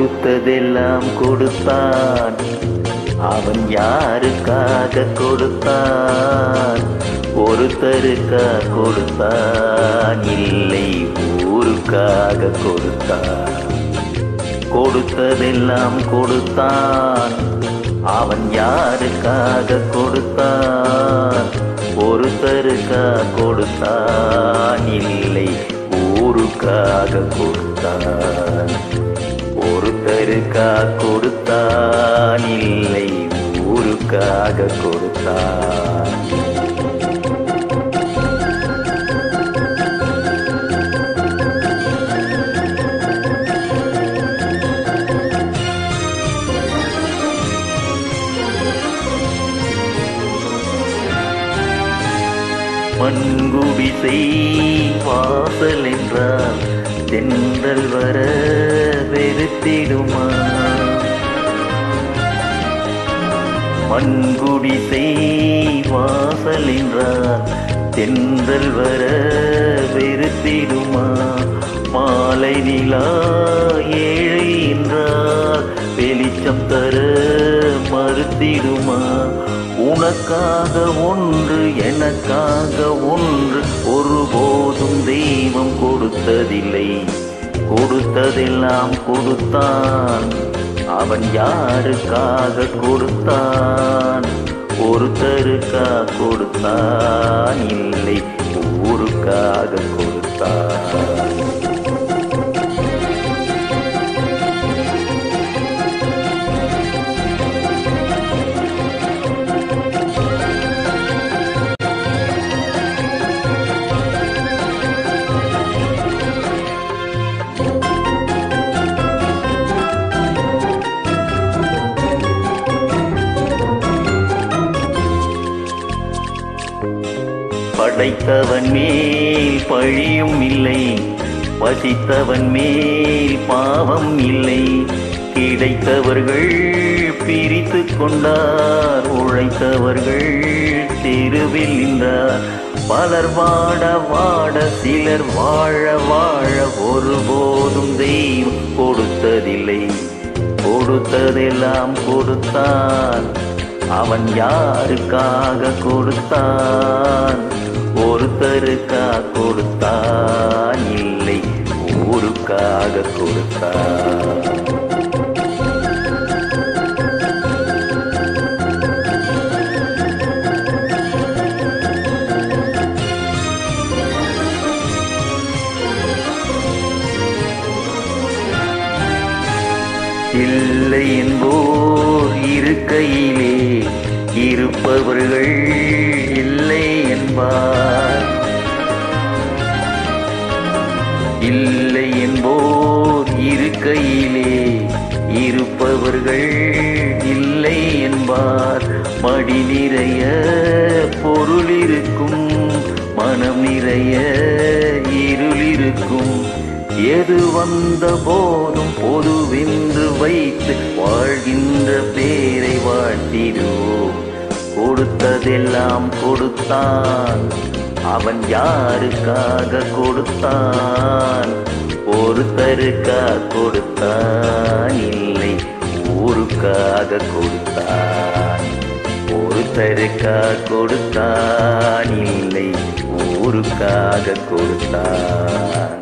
கொடுத்ததெல்லாம் கொடுத்தான். அவன் யாருக்காக கொடுத்தான்? ஒருத்தருக்கா கொடுத்தான், இல்லை ஊருக்காக கொடுத்தான். கொடுத்ததெல்லாம் கொடுத்தான். அவன் யாருக்காக கொடுத்தான்? ஒருத்தருக்கா கொடுத்தான், இல்லை ஊருக்காக கொடுத்தான். ஒருத்தருக்கா கொடுத்தான், இல்லை ஊருக்காக கொடுத்தான். மண்குடிசை வாசல் என்றால் தென்றல் வர வெறுத்திடுமா? மண்குடிசை வாசல் என்றால் தென்றல் வர வெறுத்திடுமா? மாலை நிலா ஏழை என்றால் வெளிச்சம் தர மறுத்திடுமா? உனக்காக ஒன்று எனக்காக ஒன்று ஒருபோதும் தெய்வம் கொடுத்ததில்லை. கொடுத்ததெல்லாம் கொடுத்தான். அவன் யாருக்காக கொடுத்தான்? ஒருத்தருக்கா கொடுத்தான், இல்லை ஊருக்காக கொடுத்தான். படைத்தவன் மேல் பழியும் இல்லை, வசித்தவன் மேல் பாவம் இல்லை. கிடைத்தவர்கள் பிரித்து கொண்டார், உழைத்தவர்கள் தெருவில் நின்றார். பலர் வாட வாட சிலர் வாழ வாழ ஒருபோதும் தெய்வம் கொடுத்ததில்லை. கொடுத்ததெல்லாம் கொடுத்தான். அவன் யாருக்காக கொடுத்தான்? ஒருத்தருக்கா கொடுத்தான், இல்லை ஊருக்காக கொடுத்தான். இல்லை என்போர் இருக்கையிலே இருப்பவர்கள் இல்லை என்பார். இல்லை என்போர் இருக்கையிலே இருப்பவர்கள் இல்லை என்பார். மடி நிறைய பொருள் இருக்கும், மனம் நிறைய இருள் இருக்கும். எது வந்த போதும் பொதுவென்று வைத்து வாழ்கின்ற பேரை வாழ்த்திடுவோம். கொடுத்ததெல்லாம் கொடுத்தான். அவன் யாருக்காக கொடுத்தான்? ஒருத்தருக்கா கொடுத்தான், இல்லை ஊருக்காக கொடுத்தான். ஒருத்தருக்கா கொடுத்தான், இல்லை ஊருக்காக கொடுத்தான்.